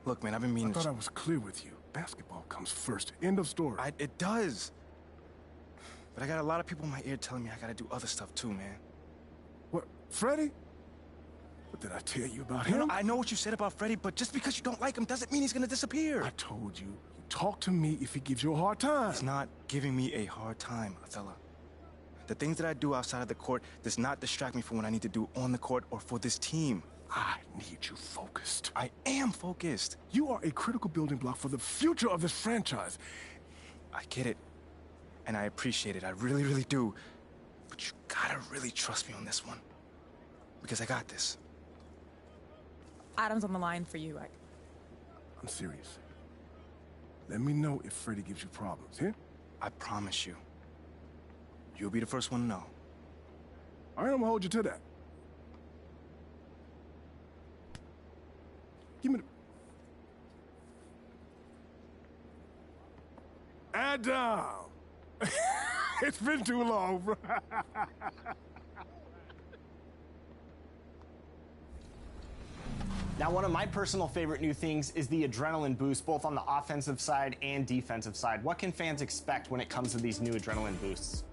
Look, man, I've been meaning I thought I was clear with you. Basketball comes first. End of story. It does. But I got a lot of people in my ear telling me I gotta do other stuff too, man. What, Freddie? What did I tell you about him? I know what you said about Freddie, but just because you don't like him doesn't mean he's gonna disappear. I told you, talk to me if he gives you a hard time. He's not giving me a hard time, Othello. The things that I do outside of the court does not distract me from what I need to do on the court or for this team. I need you focused. I am focused. You are a critical building block for the future of this franchise. I get it. And I appreciate it. I really, really do. But you gotta really trust me on this one. Because I got this. Adam's on the line for you. I'm serious. Let me know if Freddie gives you problems, yeah? I promise you. You'll be the first one to know. All right, I'm gonna hold you to that. Give me the... Adam! It's been too long, bro. Now, one of my personal favorite new things is the adrenaline boost, both on the offensive side and defensive side. What can fans expect when it comes to these new adrenaline boosts?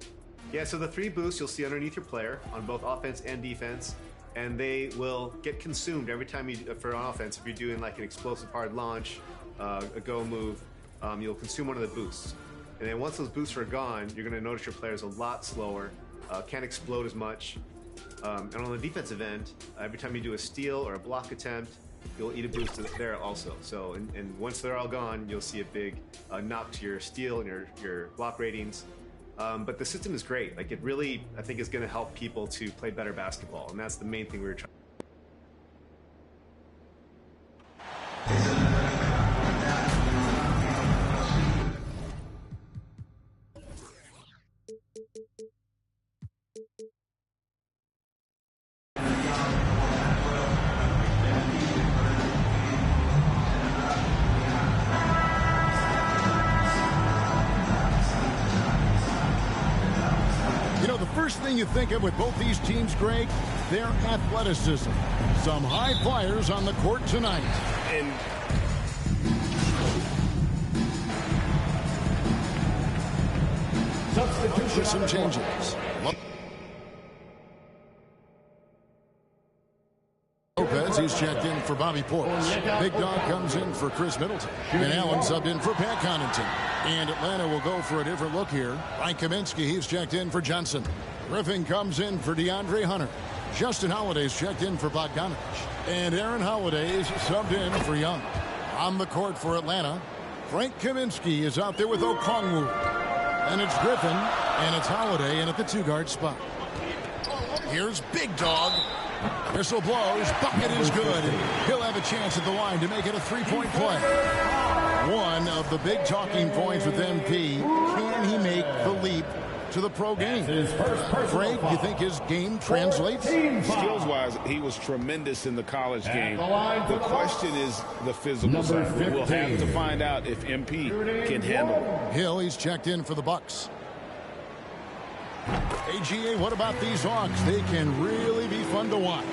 Yeah, so the 3 boosts you'll see underneath your player on both offense and defense, and they will get consumed every time you, for offense, if you're doing like an explosive hard launch, a go move, you'll consume one of the boosts. And then once those boosts are gone, you're gonna notice your player's a lot slower, can't explode as much. And on the defensive end, every time you do a steal or a block attempt, you'll eat a boost there also. So, and once they're all gone, you'll see a big knock to your steal and your block ratings. But the system is great. Like, it really, I think, is going to help people to play better basketball, and that's the main thing we were trying. First thing you think of with both these teams, Greg, their athleticism. Some high flyers on the court tonight. And substitution. Some changes. Lopez, he's checked in for Bobby Portis. Big Dog comes in for Chris Middleton. And Allen subbed in for Pat Connaughton. And Atlanta will go for a different look here. Mike Kaminsky, he's checked in for Johnson. Griffin comes in for DeAndre Hunter. Justin Holiday's checked in for Bogdanovich. And Aaron Holiday's subbed in for Young. On the court for Atlanta, Frank Kaminsky is out there with Okongwu. And it's Griffin, and it's Holiday in at the 2-guard spot. Here's Big Dog. Whistle blows, bucket is good. He'll have a chance at the line to make it a 3-point play. One of the big talking points with MP, can he make the leap to the pro game? Frank, you think his game translates? Skills-wise, he was tremendous in the college game. The question is the physical side. We'll have to find out if MP can handle it. Hill, he's checked in for the Bucks. AGA, what about these Hawks? They can really be fun to watch.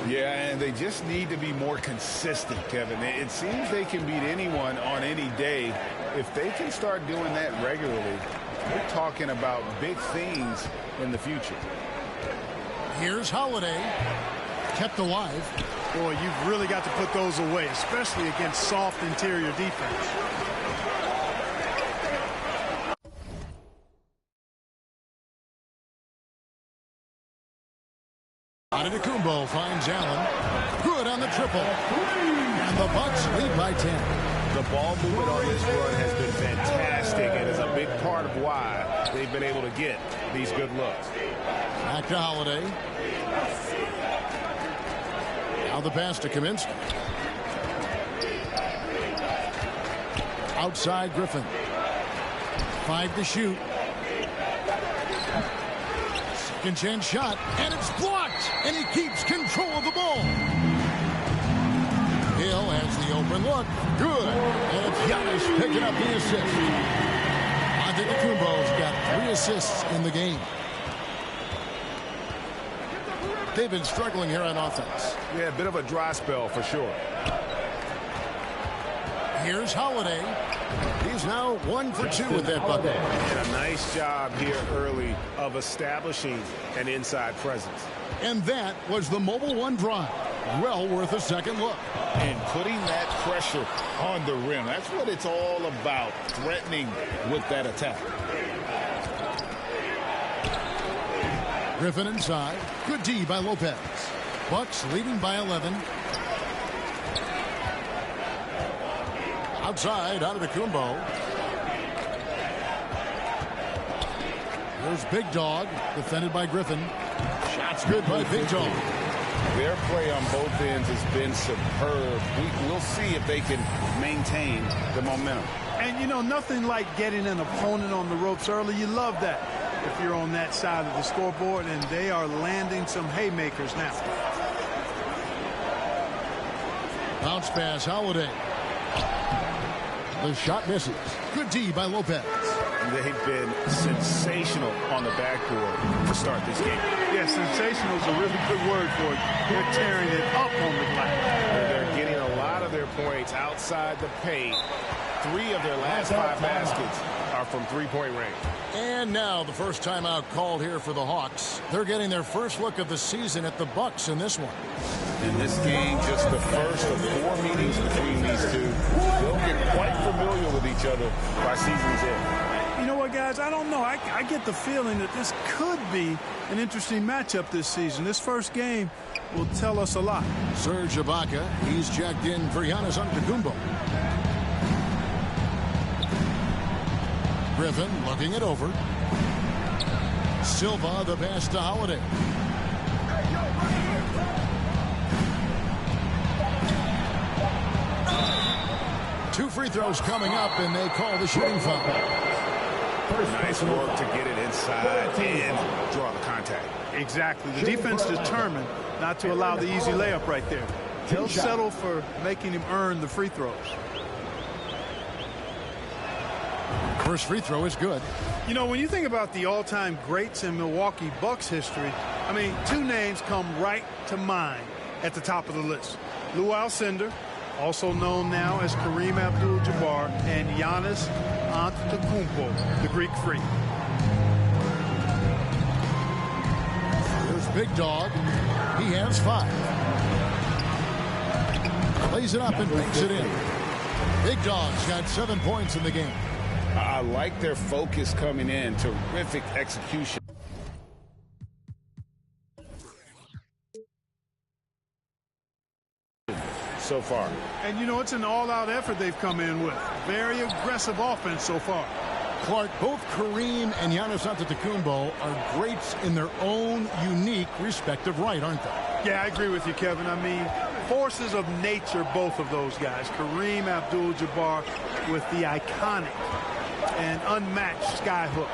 Yeah, and they just need to be more consistent, Kevin. It seems they can beat anyone on any day. If they can start doing that regularly, we're talking about big things in the future. Here's Holiday, kept alive. Boy, you've really got to put those away, especially against soft interior defense. Antetokounmpo finds Allen. Good on the triple. And the Bucks lead by 10. The ball movement on this run has been fantastic and is a big part of why they've been able to get these good looks. Back to Holiday. Now the pass to Kaminsky. Outside Griffin. 5 to shoot. Second chance shot, and it's blocked, and he keeps control of the ball. Hill has the open look. Good. And it's Giannis picking up the assist. Antetokounmpo's got 3 assists in the game. They've been struggling here on offense. Yeah, a bit of a dry spell for sure. Here's Holiday. He's now 1 for 2 with that bucket. And a nice job here early of establishing an inside presence. And that was the Mobile One drive. Well worth a second look. And putting that pressure on the rim. That's what it's all about, threatening with that attack. Griffin inside. Good D by Lopez. Bucks leading by 11. Outside, out of the Kumbo. There's Big Dog, defended by Griffin. Shots good by Big Dog. Their play on both ends has been superb. We'll see if they can maintain the momentum. And, you know, nothing like getting an opponent on the ropes early. You love that if you're on that side of the scoreboard, and they are landing some haymakers now. Bounce pass, Holiday. The shot misses. Good D by Lopez. They've been sensational on the backboard to start this game. Yeah, sensational is a really good word for it. They're tearing it up on the glass. They're getting a lot of their points outside the paint. 3 of their last 5 baskets are from three-point range. And now the first timeout called here for the Hawks. They're getting their first look of the season at the Bucks in this one. In this game, just the first of 4 meetings between these two. They'll get quite familiar with each other by season's end. You know what, guys? I don't know. I get the feeling that this could be an interesting matchup this season. This first game will tell us a lot. Serge Ibaka, he's checked in for Giannis Antetokounmpo. Griffin looking it over. Silva, the pass to Holiday. Two free throws coming up, and they call the shooting foul. Nice work to get it inside and draw the contact. Exactly. The defense determined not to allow the easy layup right there. They'll settle for making him earn the free throws. First free throw is good. You know, when you think about the all-time greats in Milwaukee Bucks history, I mean, 2 names come right to mind at the top of the list. Lou Alcindor, also known now as Kareem Abdul-Jabbar, and Giannis Antetokounmpo, the Greek Freak. There's Big Dog. He has 5. Plays it up and banks it in. Big Dog's got 7 points in the game. I like their focus coming in. Terrific execution. So far. And, you know, it's an all-out effort they've come in with. Very aggressive offense so far. Clark, both Kareem and Giannis Antetokounmpo are greats in their own unique respective right, aren't they? Yeah, I agree with you, Kevin. I mean, forces of nature, both of those guys. Kareem Abdul-Jabbar with the iconic and unmatched skyhook,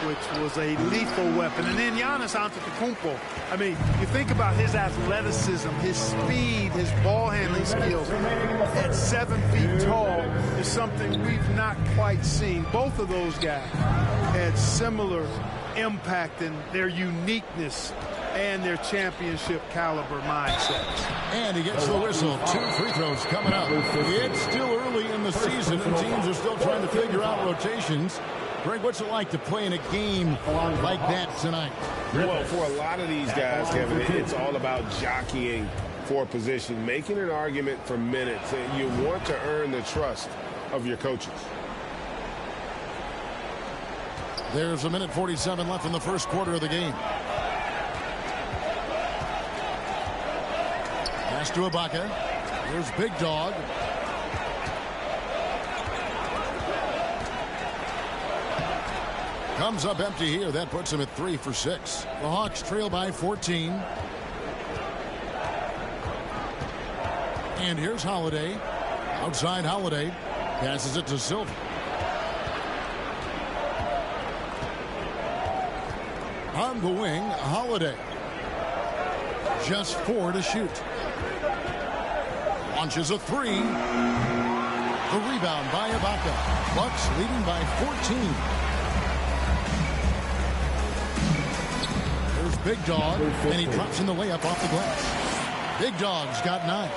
which was a lethal weapon. And then Giannis Antetokounmpo. I mean, you think about his athleticism, his speed, his ball handling skills. At 7 feet tall is something we've not quite seen. Both of those guys had similar impact in their uniqueness and their championship caliber mindsets. And he gets the whistle. 2 free throws coming up. It's still early in the season, and teams are still trying to figure out rotations. Greg, what's it like to play in a game like that tonight? Well, for a lot of these guys, Kevin, it's all about jockeying for position, making an argument for minutes. You want to earn the trust of your coaches. There's 1:47 left in the first quarter of the game. Pass to Ibaka. Here's Big Dog. Comes up empty here. That puts him at 3 for 6. The Hawks trail by 14. And here's Holiday. Outside Holiday. Passes it to Silva. On the wing, Holiday. Just 4 to shoot. Launches a 3. The rebound by Ibaka. Bucks leading by 14. There's Big Dog, and he drops in the layup off the glass. Big Dog's got 9.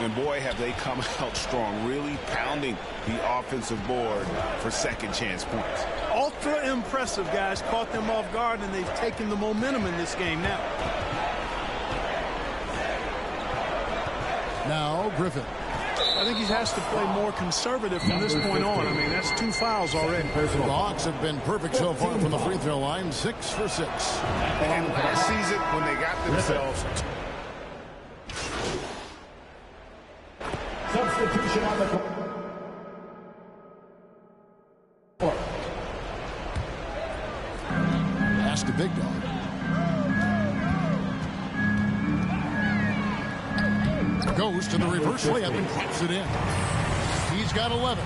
And boy, have they come out strong, really pounding the offensive board for second chance points. Ultra impressive, guys. Caught them off guard, and they've taken the momentum in this game now. Now Griffin. I think he has to play more conservative from this point on. I mean, that's 2 fouls already. The Hawks have been perfect so far from the free throw line, 6 for 6. And last season, when they got themselves... Substitution on the court. Pass to Big Dog. Goes to the reverse layup and drops it in. He's got 11.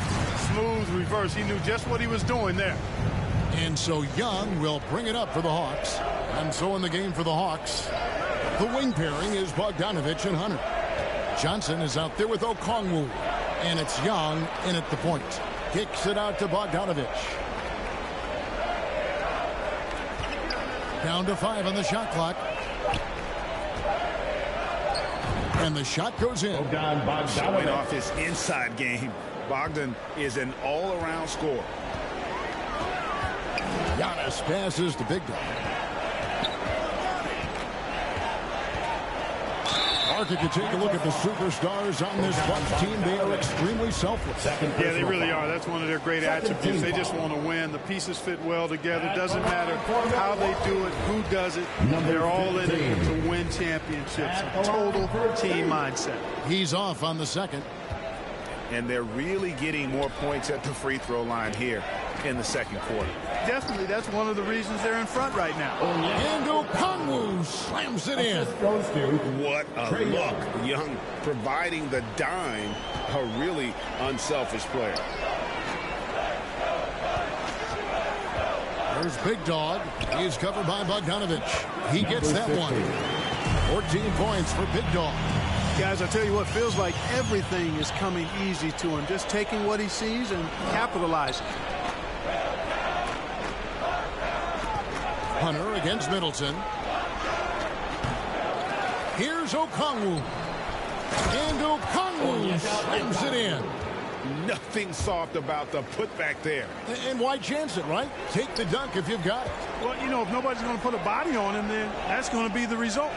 Smooth reverse. He knew just what he was doing there. And so Young will bring it up for the Hawks. And so in the game for the Hawks, the wing pairing is Bogdanovich and Hunter. Johnson is out there with Okongwu. And it's Young in at the point. Kicks it out to Bogdanovich. Down to 5 on the shot clock. And the shot goes in. Showing off his inside game. Bogdan is an all-around scorer. Giannis passes to Big Dog. Market can take a look at the superstars on this Bucks team. They are extremely selfless. Yeah, they really are. That's one of their great attributes. They just want to win. The pieces fit well together. Doesn't matter how they do it, who does it. They're all in it to win championships. Total team mindset. He's off on the second. And they're really getting more points at the free throw line here in the second quarter. Definitely, that's one of the reasons they're in front right now. And Okongwu slams it in. What a look. Young providing the dime. A really unselfish player. There's Big Dog. He's covered by Bogdanovich. He gets that one. 14 points for Big Dog. Guys, I tell you what, feels like everything is coming easy to him. Just taking what he sees and capitalizing. Hunter against Middleton. Here's Okongwu. And Okongwu slams it in. Nothing soft about the putback there. And why chance it, right? Take the dunk if you've got it. Well, you know, if nobody's going to put a body on him, then that's going to be the result.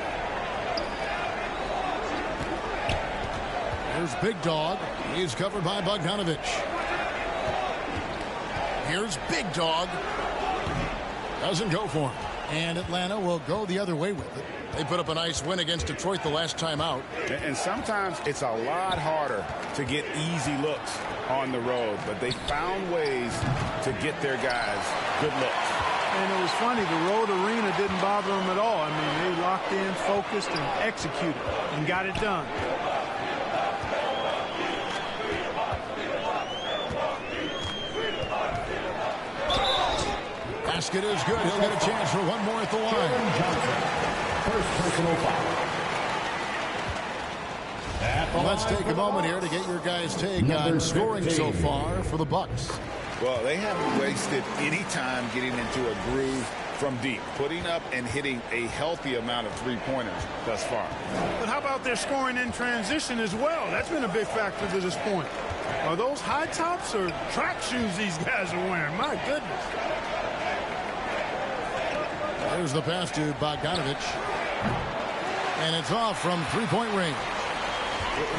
Here's Big Dog. He's covered by Bogdanovich. Here's Big Dog. Doesn't go for him. And Atlanta will go the other way with it. They put up a nice win against Detroit the last time out. And sometimes it's a lot harder to get easy looks on the road, but they found ways to get their guys good looks. And it was funny, the road arena didn't bother them at all. I mean, they locked in, focused, and executed, and got it done. Basket is good. He'll get a chance for one more at the line. First personal foul. Let's take a moment here to get your guys' take on scoring so far for the Bucks. Well, they haven't wasted any time getting into a groove from deep, putting up and hitting a healthy amount of three-pointers thus far. But how about their scoring in transition as well? That's been a big factor to this point. Are those high tops or track shoes these guys are wearing? My goodness. There's the pass to Bogdanovich. And it's off from three-point range.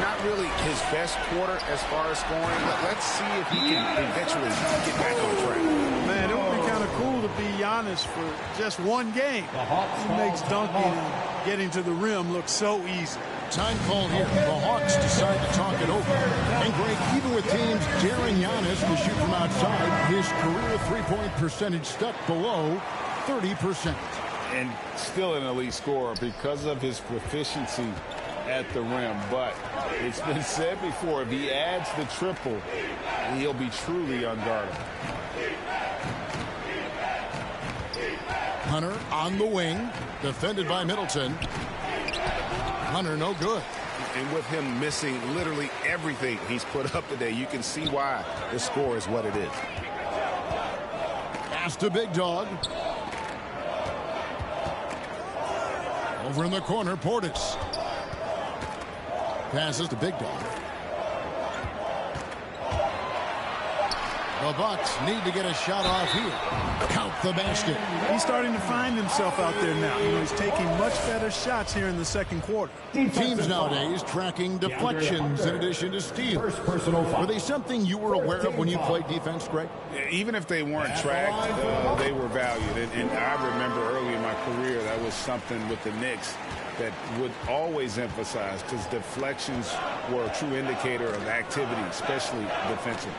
Not really his best quarter as far as scoring, but let's see if he can eventually get back on track. Man, it would be kind of cool to be Giannis for just one game. He makes dunking and getting to the rim look so easy. Time called here. The Hawks decide to talk it over. And Greg, even with teams daring Giannis to shoot from outside, his career three-point percentage stuck below 30%. And still an elite scorer because of his proficiency at the rim. But it's been said before, if he adds the triple, he'll be truly unguardable. Hunter on the wing, defended by Middleton. Hunter no good. And with him missing literally everything he's put up today, you can see why the score is what it is. Pass to Big Dog. Over in the corner, Portis. Passes to Big Dog. The Bucks need to get a shot off here. Count the basket. He's starting to find himself out there now. You know, he's taking much better shots here in the second quarter. Teams nowadays tracking deflections in addition to steals. Were they something you were aware of when you played defense, Greg? Even if they weren't tracked, they were valued. And I remember early in my career, that was something with the Knicks that would always emphasize, because deflections were a true indicator of activity, especially defensively.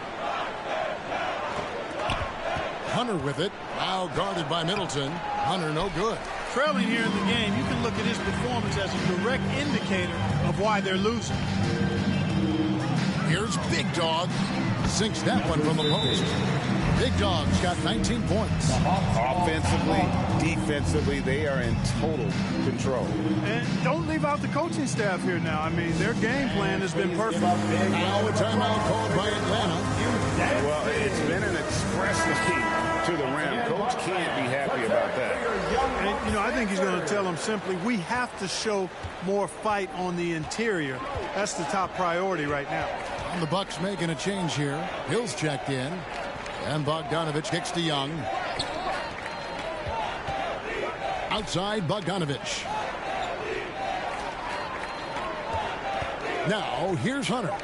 Hunter with it. Now guarded by Middleton. Hunter no good. Trailing here in the game, you can look at his performance as a direct indicator of why they're losing. Here's Big Dog. Sinks that one from the post. Big Dog's got 19 points. Offensively, defensively, they are in total control. And don't leave out the coaching staff here now. I mean, their game plan has been perfect. Now a timeout called by Atlanta. Well, it's been an express lead to the rim. Coach can't be happy about that. And, you know, I think he's going to tell them simply, we have to show more fight on the interior. That's the top priority right now. And the Bucks making a change here. Hill's checked in. And Bogdanovich kicks to Young. Outside, Bogdanovich. Now, here's Hunter.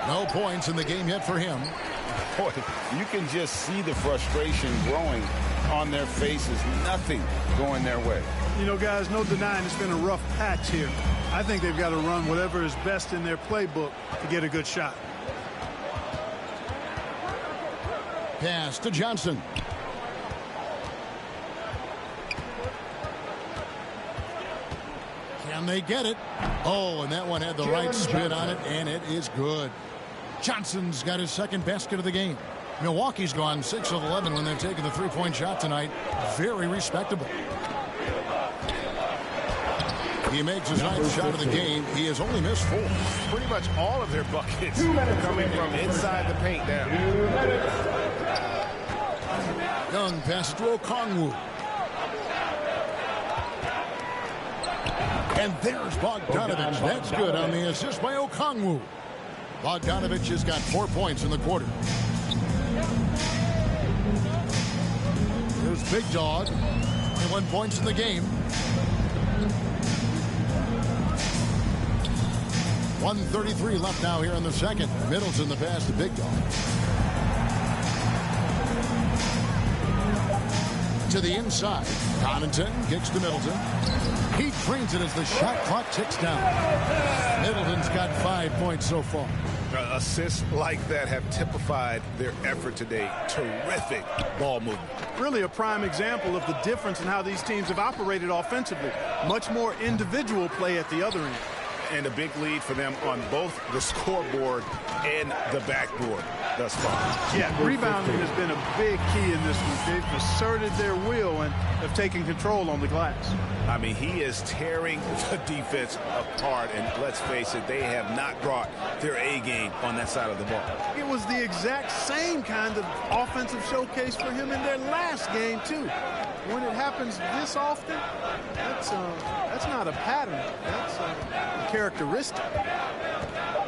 No points in the game yet for him. Boy, you can just see the frustration growing on their faces. Nothing going their way. You know, guys, no denying it's been a rough patch here. I think they've got to run whatever is best in their playbook to get a good shot. Pass to Johnson. Can they get it? Oh, and that one had the right spin on it, and it is good. Johnson's got his second basket of the game. Milwaukee's gone 6 of 11 when they've taken the three-point shot tonight. Very respectable. He makes his ninth shot of the game. He has only missed 4. Pretty much all of their buckets coming from inside the paint down. Young passes to Okongwu. And there's Bogdanovich. That's good on the assist by Okongwu. Bogdanovich has got 4 points in the quarter. Here's Big Dog. 21 points in the game. 1:33 left now here in the second. Middleton the pass to Big Dog. To the inside. Connaughton kicks to Middleton. He trains it as the shot clock ticks down. Middleton's got 5 points so far. Assists like that have typified their effort today. Terrific ball movement. Really a prime example of the difference in how these teams have operated offensively. Much more individual play at the other end. And a big lead for them on both the scoreboard and the backboard thus far. Yeah, rebounding has been a big key in this one. They've asserted their will and have taken control on the glass. I mean, he is tearing the defense apart, and let's face it, they have not brought their A game on that side of the ball. It was the exact same kind of offensive showcase for him in their last game, too. When it happens this often, that's not a pattern. That's a characteristic.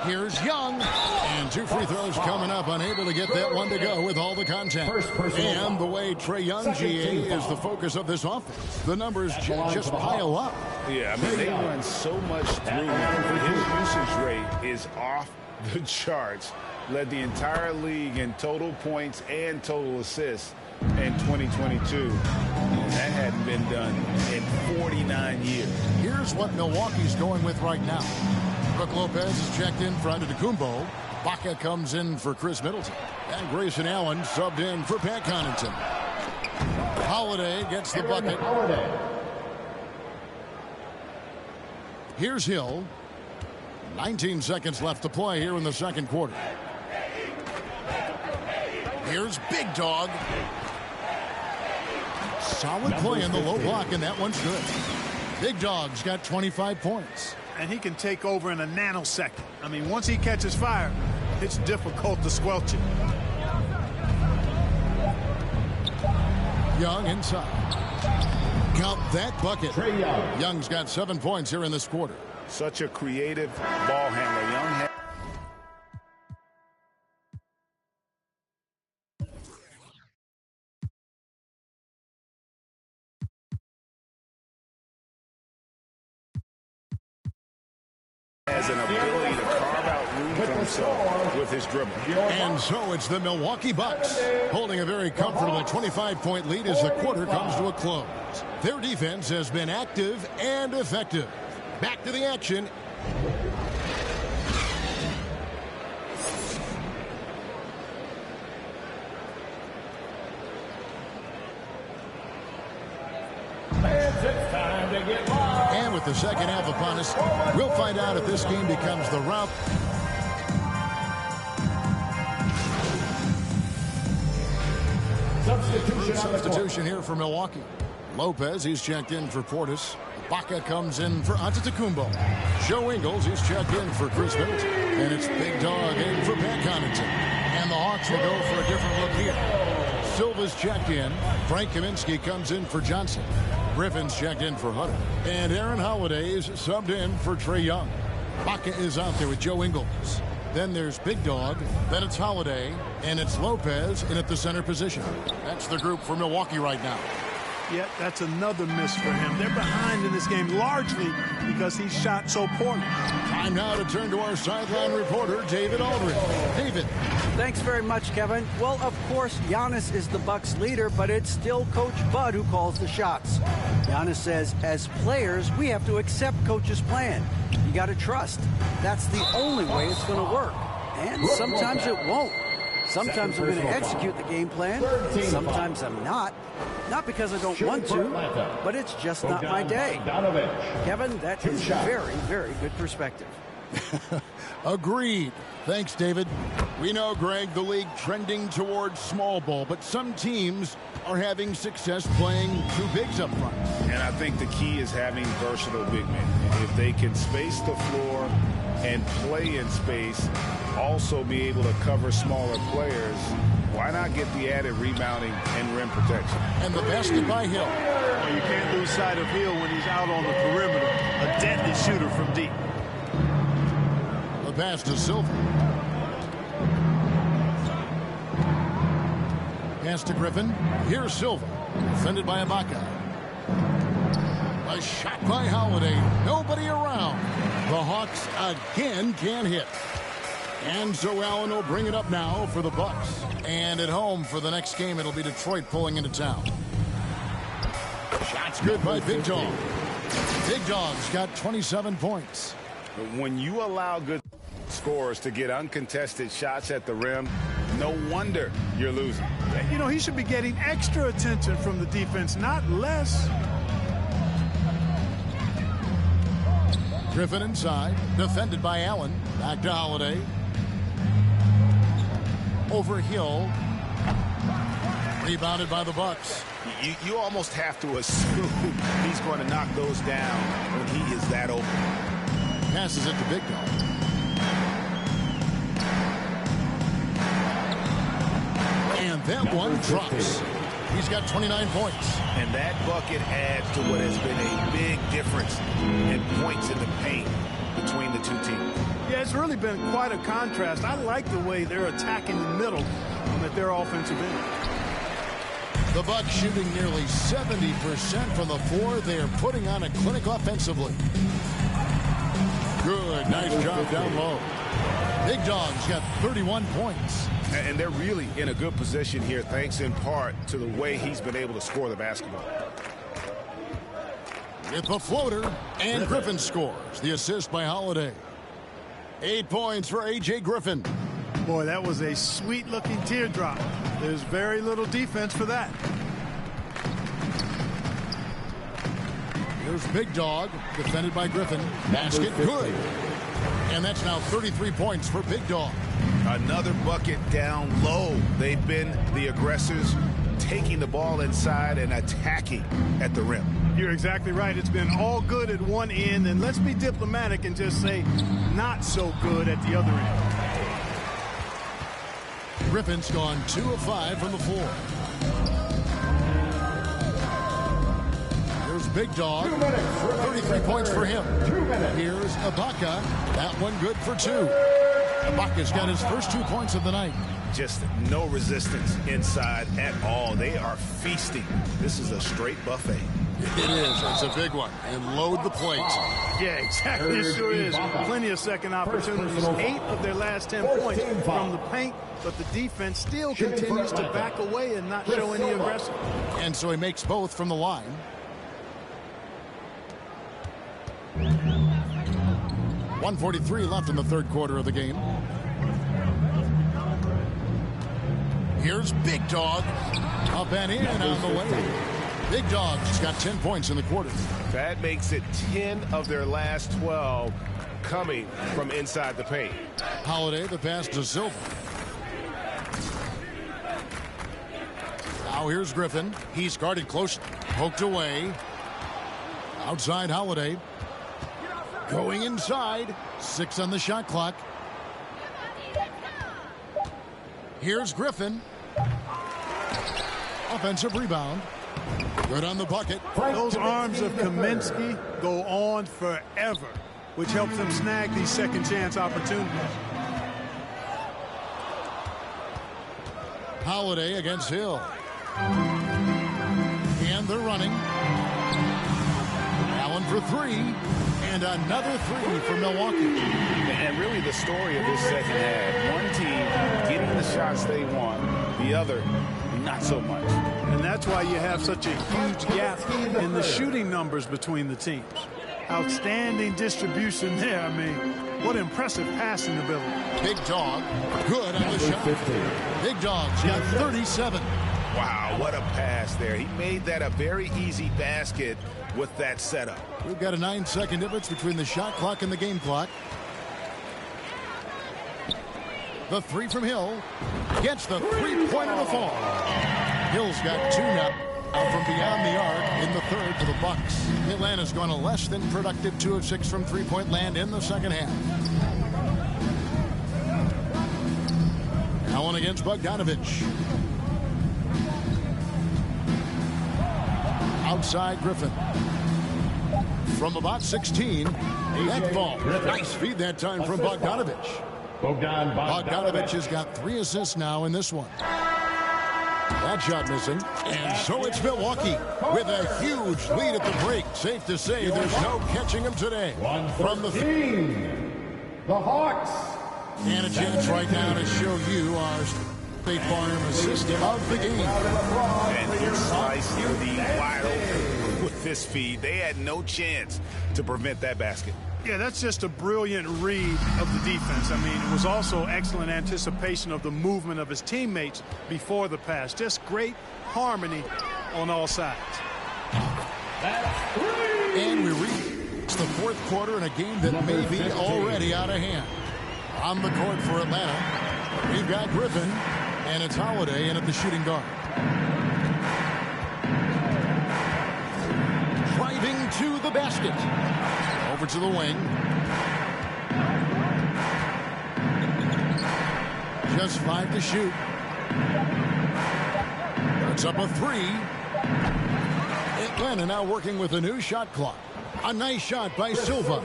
Here's Young. And 2 free throws coming up. Unable to get that one to go with all the contact. And the way Trae Young, GA, is the focus of this offense. The numbers just pile up. Yeah, I mean, they run so much through him. His usage rate is off the charts. Led the entire league in total points and total assists in 2022. That hadn't been done in 49 years. Here's what Milwaukee's going with right now. Brook Lopez is checked in for Antetokounmpo. Baca comes in for Chris Middleton. And Grayson Allen subbed in for Pat Connaughton. Holiday gets the bucket. Here's Hill. 19 seconds left to play here in the second quarter. Here's Big Dog. Solid play in the low block, and that one's good. Big Dog's got 25 points. And he can take over in a nanosecond. I mean, once he catches fire, it's difficult to squelch it. Young inside. Count that bucket. Young's got 7 points here in this quarter. Such a creative ball handler. Young has an ability to carve out room for himself with his dribble. And so it's the Milwaukee Bucks holding a very comfortable 25-point lead as the quarter comes to a close. Their defense has been active and effective. Back to the action. And with the second half upon us, we'll find out if this game becomes the rout. Substitution here for Milwaukee. Lopez, he's checked in for Portis. Ibaka comes in for Antetokounmpo. Joe Ingles, he's checked in for Chris Middleton. And it's Big Dog in for Pat Connaughton. And the Hawks will go for a different look here. Silva's checked in. Frank Kaminsky comes in for Johnson. Griffin's checked in for Hunter. And Aaron Holiday's subbed in for Trae Young. Ibaka is out there with Joe Ingles. Then there's Big Dog. Then it's Holiday. And it's Lopez in at the center position. That's the group for Milwaukee right now. Yeah, that's another miss for him. They're behind in this game largely because he shot so poorly. Time now to turn to our sideline reporter, David Aldridge. David. Thanks very much, Kevin. Well, of course, Giannis is the Bucks leader, but it's still Coach Bud who calls the shots. Giannis says, as players, we have to accept Coach's plan. You got to trust. That's the only way it's going to work. And sometimes it won't. Sometimes I'm going to execute the game plan. Sometimes I'm not. Not because I don't want to, but it's just not my day. Kevin, that is very, very good perspective. Agreed. Thanks, David. We know, Greg, the league trending towards small ball, but some teams are having success playing two bigs up front. And I think the key is having versatile big men. If they can space the floor and play in space, also be able to cover smaller players, why not get the added rebounding and rim protection? And the basket by Hill. Well, you can't lose sight of Hill when he's out on the perimeter. A deadly shooter from deep. The pass to Silva. Pass to Griffin. Here's Silva. Defended by Ibaka. A shot by Holiday. Nobody around. The Hawks again can't hit. And so Allen will bring it up now for the Bucks. And at home for the next game, it'll be Detroit pulling into town. Shots good by Big Dog. Big Dog's got 27 points. But when you allow good scorers to get uncontested shots at the rim, no wonder you're losing. You know, he should be getting extra attention from the defense, not less. Griffin inside, defended by Allen. Back to Holiday. Over Hill. Rebounded by the Bucks. You almost have to assume he's going to knock those down when he is that open. Passes it to Big Dog. And that one drops. He's got 29 points. And that bucket adds to what has been a big difference in points in the paint between the two teams. Yeah, it's really been quite a contrast. I like the way they're attacking the middle at their offensive end. The Bucks shooting nearly 70% from the floor. They are putting on a clinic offensively. Good, nice job down low. Big Dog's got 31 points. And they're really in a good position here, thanks in part to the way he's been able to score the basketball. With the floater, and Griffin scores. The assist by Holiday. 8 points for A.J. Griffin. Boy, that was a sweet-looking teardrop. There's very little defense for that. Here's Big Dog, defended by Griffin. Basket good. And that's now 33 points for Big Dog. Another bucket down low. They've been the aggressors, taking the ball inside and attacking at the rim. You're exactly right. It's been all good at one end, and let's be diplomatic and just say not so good at the other end. Griffin's gone 2 of 5 from the floor. There's Big Dog. 33 points for him. Here's Ibaka. That one good for 2. Ibaka's got his first 2 points of the night. Just no resistance inside at all. They are feasting. This is a straight buffet. It is. It's a big one. And load the plate. Yeah, exactly. It sure is. Plenty of second opportunities. 8 of their last 10 points from the paint, but the defense still continues to back away and not show any aggression. And so he makes both from the line. .143 left in the third quarter of the game. Here's Big Dog. Up and in on the way. Big Dog's got 10 points in the quarter. That makes it 10 of their last 12 coming from inside the paint. Holiday, the pass to Silva. Now here's Griffin. He's guarded close. Poked away. Outside Holiday. Going inside. 6 on the shot clock. Here's Griffin. Offensive rebound. Good on the bucket. Those arms of Kaminsky go on forever, which helps them snag these second chance opportunities. Holiday against Hill. And they're running. Allen for 3. And another 3 for Milwaukee. And really the story of this second half. One team getting the shots they want. The other, not so much. And that's why you have such a huge gap in the shooting numbers between the teams. Outstanding distribution there. I mean, what impressive passing ability. Big Dog, good on the shot. Big Dog's got 37. Wow, what a pass there. He made that a very easy basket with that setup. We've got a 9-second difference between the shot clock and the game clock. The 3 from Hill. Gets the three-pointer to fall. Hill's got 2 now from beyond the arc in the third for the Bucks. Atlanta's gone a less than productive 2 of 6 from three-point land in the second half. Allen against Bogdanovich. Outside Griffin. From about 16, Ekbal. Nice feed that time from Bogdanovich. Bogdanovich has got 3 assists now in this one. That shot missing. And so it's Milwaukee with a huge lead at the break. Safe to say there's no catching them today. From the the Hawks. And a chance right now to show you our State Farm assist of the game. And he sliced the wide open with this feed. They had no chance to prevent that basket. Yeah, that's just a brilliant read of the defense. I mean, it was also excellent anticipation of the movement of his teammates before the pass. Just great harmony on all sides. And we reach the fourth quarter in a game that may be already out of hand. On the court for Atlanta, we've got Griffin, and it's Holiday in at the shooting guard. Driving to the basket. Over to the wing. Just 5 to shoot. It's up a 3. Atlanta now working with a new shot clock. A nice shot by Silva.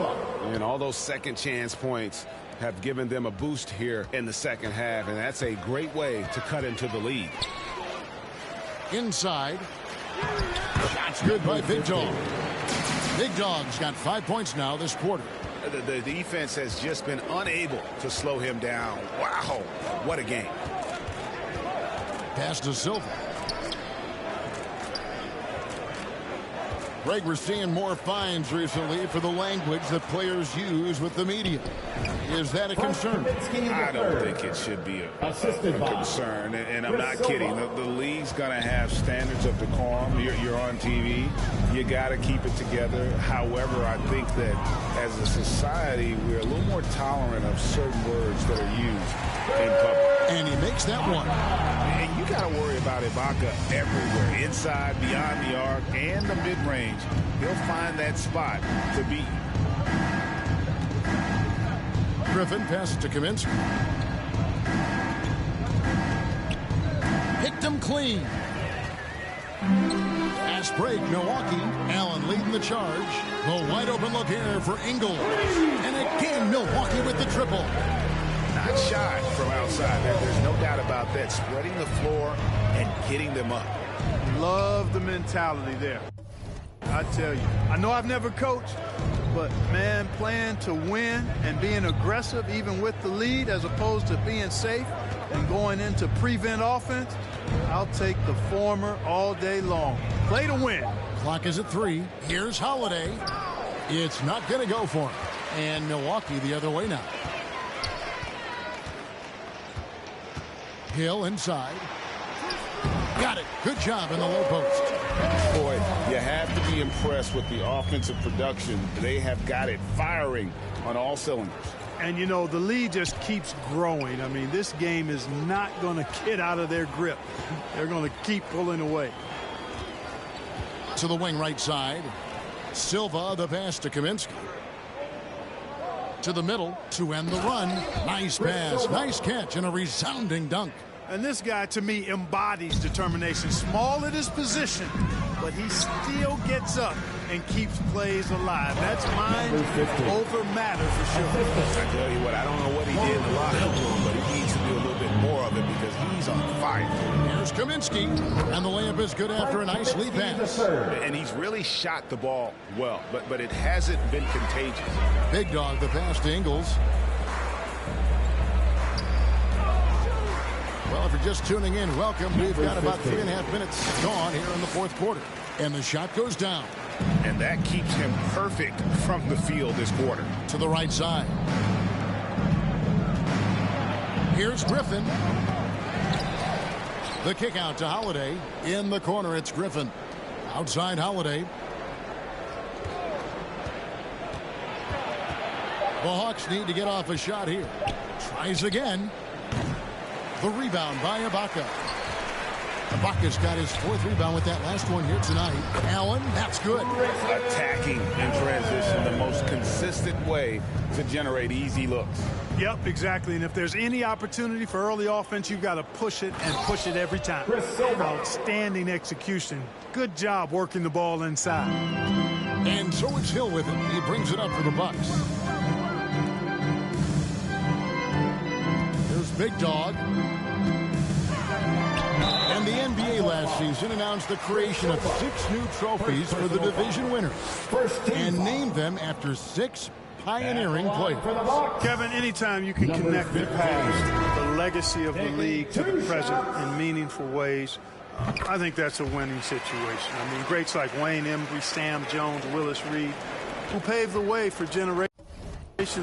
And all those second chance points have given them a boost here in the second half, and that's a great way to cut into the lead. Inside. Shots good by Big Dog. Big Dog's got 5 points now this quarter. The defense has just been unable to slow him down. Wow, what a game. Pass to Silva. Greg, we're seeing more fines recently for the language that players use with the media. Is that a concern? I don't think it should be a concern, and I'm not kidding. The league's going to have standards of decorum. You're on TV. You got to keep it together. However, I think that as a society, we're a little more tolerant of certain words that are used in public. And he makes that one. And you got to worry about Ibaka everywhere, inside, beyond the arc, and the mid-range. He'll find that spot to beat. Griffin passes to Kaminsky. Picked him clean. Fast break, Milwaukee. Allen leading the charge. The wide open look here for Ingles. And again, Milwaukee with the triple. Not shy from outside. There's no doubt about that. Spreading the floor and getting them up. Love the mentality there. I tell you, I know I've never coached, but man, playing to win and being aggressive even with the lead as opposed to being safe and going into prevent offense, I'll take the former all day long. Play to win. Clock is at 3. Here's Holiday. It's not going to go for him. And Milwaukee the other way now. Hill inside. Got it. Good job in the low post. Boy, you have to be impressed with the offensive production. They have got it firing on all cylinders. And, you know, the lead just keeps growing. I mean, this game is not going to get out of their grip. They're going to keep pulling away. To the wing right side. Silva, the pass to Kaminsky. To the middle to end the run. Nice pass, nice catch, and a resounding dunk. And this guy, to me, embodies determination. Small at his position, but he still gets up and keeps plays alive. That's mind over matter for sure. I tell you what, I don't know what he did in the locker room, but he needs to do a little bit more of it because he's on fire. Here's Kaminsky, and the layup is good after a nice lead pass. And he's really shot the ball well, but it hasn't been contagious. Big Dog, the pass to Ingles. Well, if you're just tuning in, welcome. We've got about 3.5 minutes gone here in the fourth quarter. And the shot goes down. And that keeps him perfect from the field this quarter. To the right side. Here's Griffin. The kick out to Holiday. In the corner, it's Griffin. Outside Holiday. The Hawks need to get off a shot here. Tries again. The rebound by Ibaka. Ibaka's got his 4th rebound with that last one here tonight. Allen, that's good. Attacking in transition, the most consistent way to generate easy looks. Yep, exactly. And if there's any opportunity for early offense, you've got to push it and push it every time. Outstanding execution. Good job working the ball inside. And so it's Hill with it. He brings it up for the Bucks. There's Big Dog. And the NBA last season announced the creation of 6 new trophies for the division winners and named them after 6 pioneering players. Kevin, anytime you can connect the past, the legacy of the league to the present in meaningful ways, I think that's a winning situation. I mean, greats like Wayne Embry, Sam Jones, Willis Reed, who paved the way for generations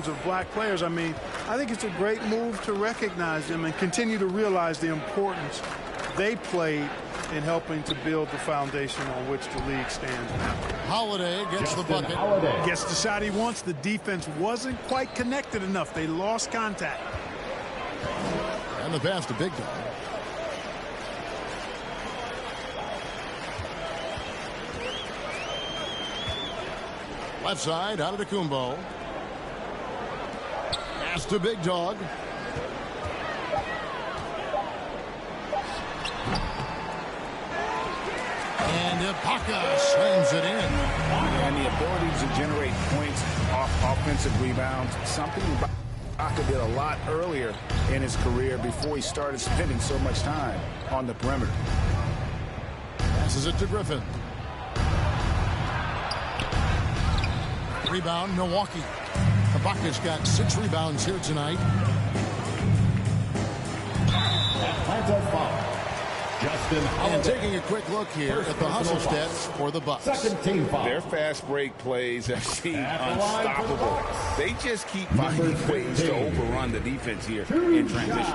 of black players. I mean, I think it's a great move to recognize them and continue to realize the importance they played in helping to build the foundation on which the league stands now. Holiday gets the bucket. Gets the shot he wants. The defense wasn't quite connected enough. They lost contact. And the pass to Big Dog. Left side, out of Kumbo. Pass to Big Dog. And Ibaka slams it in. And the ability to generate points off offensive rebounds, something Ibaka did a lot earlier in his career before he started spending so much time on the perimeter. Passes it to Griffin. Rebound, Milwaukee. Ibaka's got 6 rebounds here tonight. Atlanta foul. Justin Holiday. And taking a quick look here at the hustle stats for the Bucks. Second team foul. Their fast break plays have seemed unstoppable. They just keep finding ways to overrun the defense here in transition.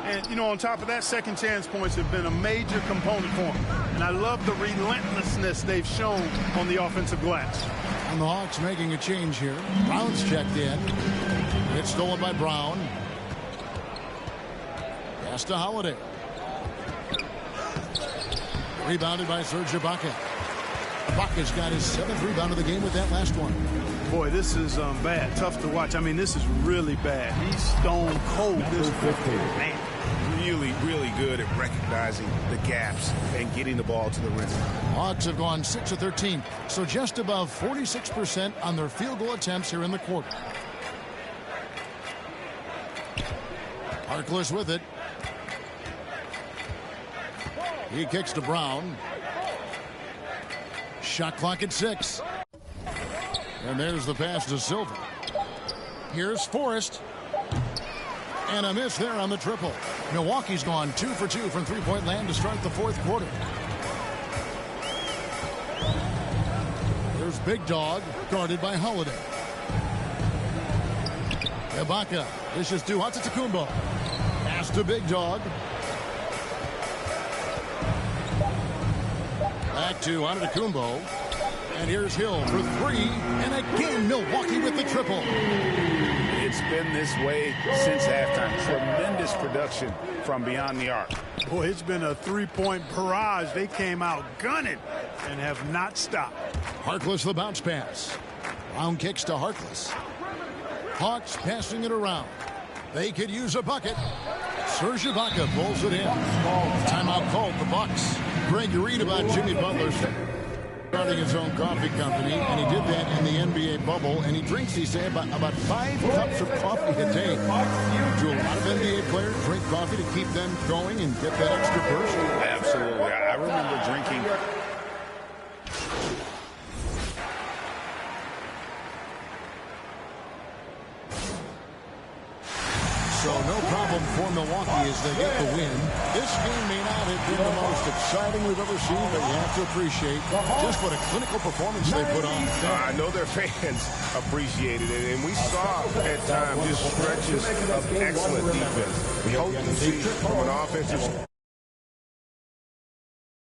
And, you know, on top of that, second chance points have been a major component for them. And I love the relentlessness they've shown on the offensive glass. And the Hawks making a change here. Brown's checked in. It's stolen by Brown. Pass to Holiday. Rebounded by Serge Ibaka. Ibaka's got his 7th rebound of the game with that last one. Boy, this is bad. Tough to watch. I mean, this is really bad. He's stone cold. This man. Really, really good at recognizing the gaps and getting the ball to the rim. Hawks have gone 6 of 13, so just above 46% on their field goal attempts here in the quarter. Harkless with it. He kicks to Brown. Shot clock at 6. And there's the pass to Silva. Here's Forrest. And a miss there on the triple. Milwaukee's gone 2 for 2 from three-point land to start the fourth quarter. There's Big Dog, guarded by Holiday. Ibaka, this is to Antetokounmpo. Pass to Big Dog. Back to Antetokounmpo. And here's Hill for 3. And again, Milwaukee with the triple. It's been this way since halftime. Tremendous production from beyond the arc. Boy, it's been a three-point barrage. They came out gunning and have not stopped. Harkless the bounce pass. Brown kicks to Harkless. Hawks passing it around. They could use a bucket. Serge Ibaka pulls it in. Timeout called the Bucks. Greg, you read about Jimmy Butler starting his own coffee company, and he did that in the NBA bubble, and he drinks, he said, about 5 cups of coffee a day. Do a lot of NBA players drink coffee to keep them going and get that extra burst? Absolutely. I remember drinking. So no problem for Milwaukee as they get the win. This game may not have been the most exciting we've ever seen, but you have to appreciate just what a clinical performance they put on. I know their fans appreciated it, and we saw at times just stretches of excellent defense. We hope to see from an offensive